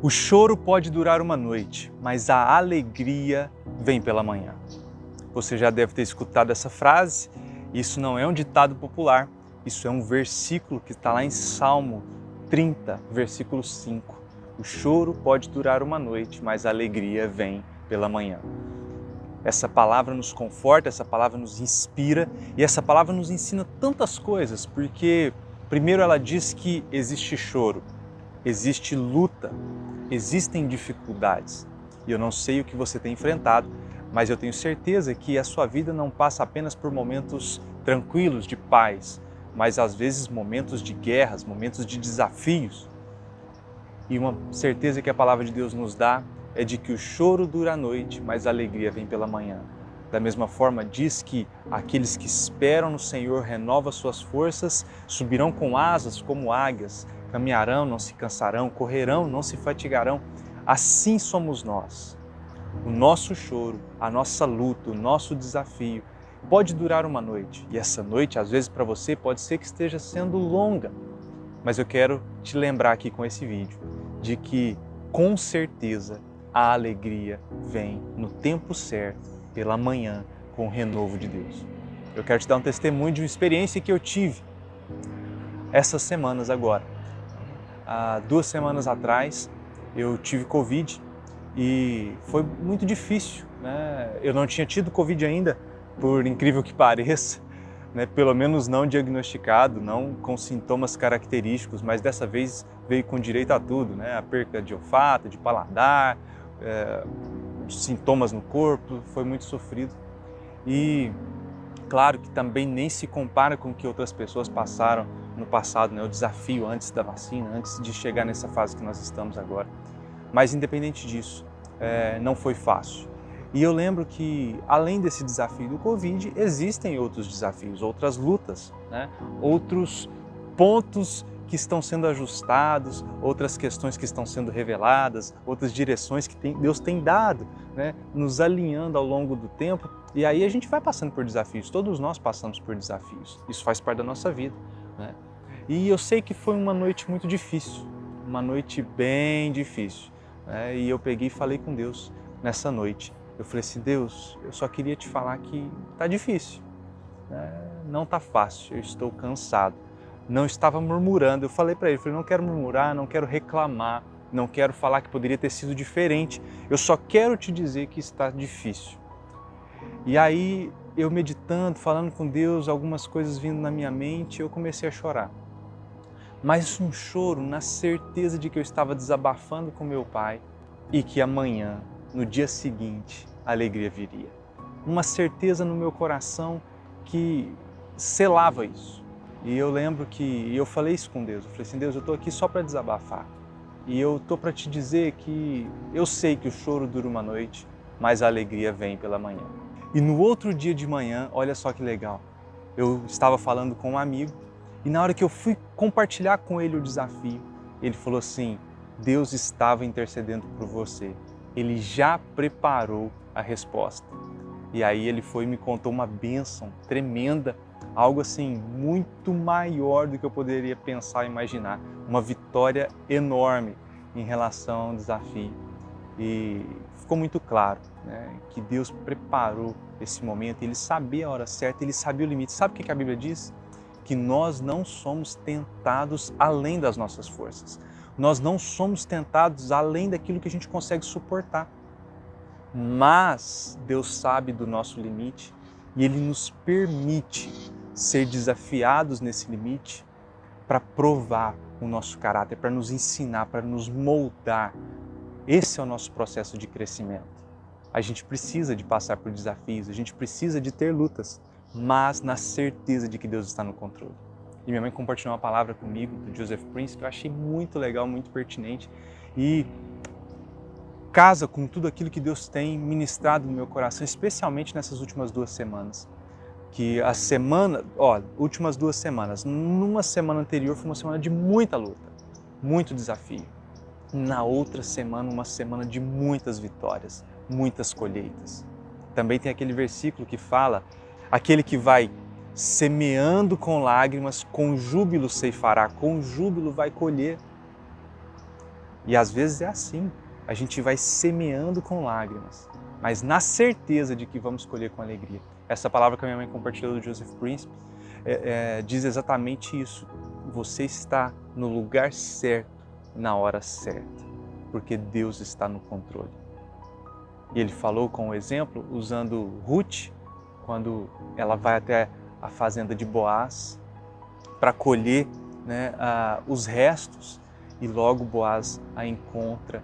O choro pode durar uma noite, mas a alegria vem pela manhã. Você já deve ter escutado essa frase. Isso não é um ditado popular, isso é um versículo que está lá em Salmo 30, versículo 5. O choro pode durar uma noite, mas a alegria vem pela manhã. Essa palavra nos conforta, essa palavra nos inspira e essa palavra nos ensina tantas coisas, porque primeiro ela diz que existe choro, existe luta, existem dificuldades. E eu não sei o que você tem enfrentado, mas eu tenho certeza que a sua vida não passa apenas por momentos tranquilos, de paz, mas às vezes momentos de guerras, momentos de desafios. E uma certeza que a palavra de Deus nos dá é de que o choro dura a noite, mas a alegria vem pela manhã. Da mesma forma, diz que aqueles que esperam no Senhor renovam suas forças, subirão com asas como águias, caminharão, não se cansarão, correrão, não se fatigarão. Assim somos nós. O nosso choro, a nossa luta, o nosso desafio pode durar uma noite. E essa noite, às vezes, para você, pode ser que esteja sendo longa. Mas eu quero te lembrar aqui com esse vídeo de que, com certeza, a alegria vem no tempo certo, pela manhã, com o renovo de Deus. Eu quero te dar um testemunho de uma experiência que eu tive essas semanas agora. Há 2 semanas atrás, eu tive Covid e foi muito difícil, né? Eu não tinha tido Covid ainda, por incrível que pareça, né? Pelo menos não diagnosticado, não com sintomas característicos, mas dessa vez veio com direito a tudo, né? A perca de olfato, de paladar, sintomas no corpo, foi muito sofrido. E claro que também nem se compara com o que outras pessoas passaram no passado, né? O desafio antes da vacina, antes de chegar nessa fase que nós estamos agora. Mas independente disso, não foi fácil. E eu lembro que, além desse desafio do Covid, existem outros desafios, outras lutas, né? Outros pontos que estão sendo ajustados, outras questões que estão sendo reveladas, outras direções que Deus tem dado, né? Nos alinhando ao longo do tempo. E aí a gente vai passando por desafios, todos nós passamos por desafios, isso faz parte da nossa vida, né? E eu sei que foi uma noite muito difícil, uma noite bem difícil, né? E eu peguei e falei com Deus nessa noite. Eu falei assim: Deus, eu só queria te falar que tá difícil, né? Não tá fácil, eu estou cansado. Não estava murmurando, eu falei para ele, não quero murmurar, não quero reclamar, não quero falar que poderia ter sido diferente, eu só quero te dizer que está difícil. E aí, eu meditando, falando com Deus, algumas coisas vindo na minha mente, eu comecei a chorar. Mas um choro na certeza de que eu estava desabafando com meu pai e que amanhã, no dia seguinte, a alegria viria. Uma certeza no meu coração que selava isso. E eu lembro que eu falei isso com Deus. Eu falei assim: Deus, eu estou aqui só para desabafar. E eu estou para te dizer que eu sei que o choro dura uma noite, mas a alegria vem pela manhã. E no outro dia de manhã, olha só que legal, eu estava falando com um amigo e na hora que eu fui compartilhar com ele o desafio, ele falou assim: Deus estava intercedendo por você, Ele já preparou a resposta. E aí ele foi e me contou uma bênção tremenda, algo assim muito maior do que eu poderia pensar e imaginar, uma vitória enorme em relação ao desafio. E ficou muito claro, né, que Deus preparou esse momento, Ele sabia a hora certa, Ele sabia o limite. Sabe o que a Bíblia diz? Que nós não somos tentados além das nossas forças. Nós não somos tentados além daquilo que a gente consegue suportar. Mas Deus sabe do nosso limite e Ele nos permite ser desafiados nesse limite para provar o nosso caráter, para nos ensinar, para nos moldar. Esse é o nosso processo de crescimento. A gente precisa de passar por desafios, a gente precisa de ter lutas, mas na certeza de que Deus está no controle. E minha mãe compartilhou uma palavra comigo, do Joseph Prince, que eu achei muito legal, muito pertinente e casa com tudo aquilo que Deus tem ministrado no meu coração, especialmente nessas últimas 2 semanas. Que a semana, últimas 2 semanas, numa semana anterior foi uma semana de muita luta, muito desafio. Na outra semana, uma semana de muitas vitórias, muitas colheitas. Também tem aquele versículo que fala: aquele que vai semeando com lágrimas, com júbilo ceifará, com júbilo vai colher. E às vezes é assim, a gente vai semeando com lágrimas, mas na certeza de que vamos colher com alegria. Essa palavra que a minha mãe compartilhou do Joseph Prince diz exatamente isso. Você está no lugar certo, na hora certa, porque Deus está no controle. E ele falou com o exemplo, usando Ruth, quando ela vai até a fazenda de Boaz para colher, né, os restos, e logo Boaz a encontra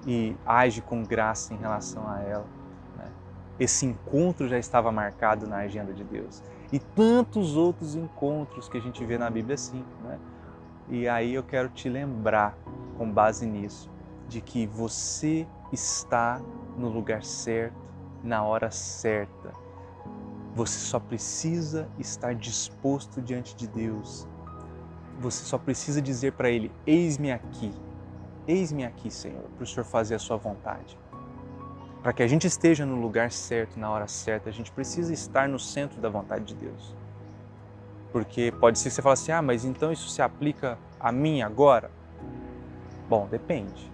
e age com graça em relação a ela. Né? Esse encontro já estava marcado na agenda de Deus. E tantos outros encontros que a gente vê na Bíblia assim. Né? E aí eu quero te lembrar, com base nisso, de que você está no lugar certo, na hora certa. Você só precisa estar disposto diante de Deus. Você só precisa dizer para Ele, eis-me aqui, Senhor, para o Senhor fazer a sua vontade. Para que a gente esteja no lugar certo, na hora certa, a gente precisa estar no centro da vontade de Deus. Porque pode ser que você fale assim, mas então isso se aplica a mim agora? Bom, depende.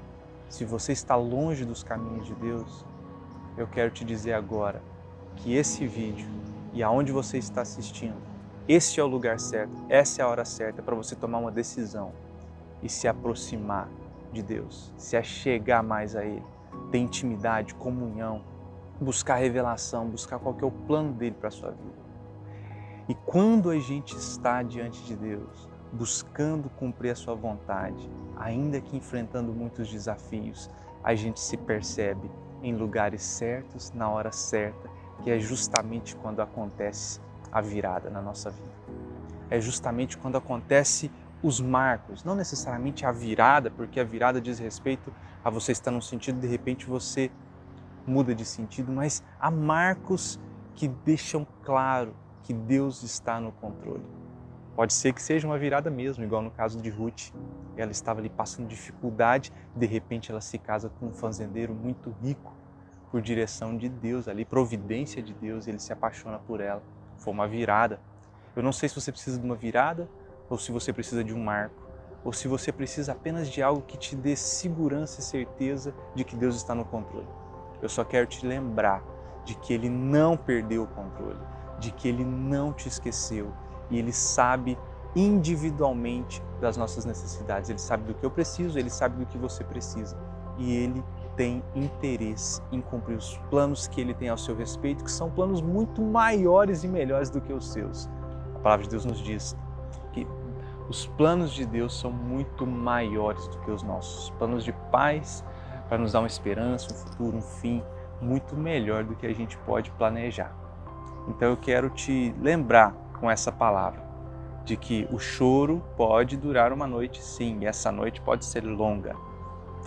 Se você está longe dos caminhos de Deus, eu quero te dizer agora que esse vídeo e aonde você está assistindo, esse é o lugar certo, essa é a hora certa para você tomar uma decisão e se aproximar de Deus, se achegar mais a Ele, ter intimidade, comunhão, buscar revelação, buscar qual que é o plano dele para a sua vida. E quando a gente está diante de Deus, buscando cumprir a sua vontade, ainda que enfrentando muitos desafios, a gente se percebe em lugares certos, na hora certa, que é justamente quando acontece a virada na nossa vida. É justamente quando acontece os marcos, não necessariamente a virada, porque a virada diz respeito a você estar num sentido, de repente você muda de sentido, mas há marcos que deixam claro que Deus está no controle. Pode ser que seja uma virada mesmo, igual no caso de Ruth. Ela estava ali passando dificuldade, de repente ela se casa com um fazendeiro muito rico, por direção de Deus ali, providência de Deus, ele se apaixona por ela. Foi uma virada. Eu não sei se você precisa de uma virada, ou se você precisa de um marco, ou se você precisa apenas de algo que te dê segurança e certeza de que Deus está no controle. Eu só quero te lembrar de que Ele não perdeu o controle, de que Ele não te esqueceu e Ele sabe individualmente das nossas necessidades. Ele sabe do que eu preciso, Ele sabe do que você precisa e Ele tem interesse em cumprir os planos que Ele tem ao seu respeito, que são planos muito maiores e melhores do que os seus. A palavra de Deus nos diz que os planos de Deus são muito maiores do que os nossos. Planos de paz para nos dar uma esperança, um futuro, um fim muito melhor do que a gente pode planejar. Então eu quero te lembrar com essa palavra de que o choro pode durar uma noite, sim, e essa noite pode ser longa,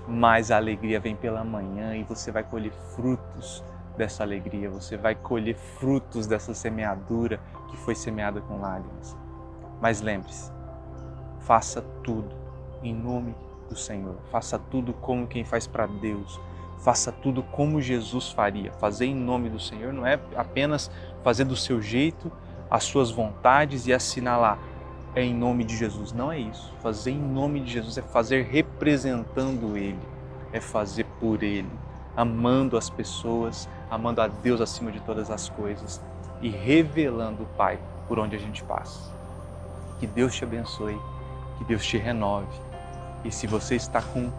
mas a alegria vem pela manhã e você vai colher frutos dessa alegria, você vai colher frutos dessa semeadura que foi semeada com lágrimas. Mas lembre-se, faça tudo em nome do Senhor, faça tudo como quem faz para Deus, faça tudo como Jesus faria. Fazer em nome do Senhor não é apenas fazer do seu jeito, as suas vontades e assinalar, é em nome de Jesus. Não é isso. Fazer em nome de Jesus é fazer representando Ele, é fazer por Ele, amando as pessoas, amando a Deus acima de todas as coisas e revelando o Pai por onde a gente passa. Que Deus te abençoe, que Deus te renove. E se você está com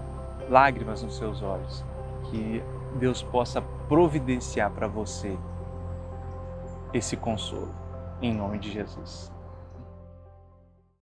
lágrimas nos seus olhos, que Deus possa providenciar para você esse consolo, em nome de Jesus.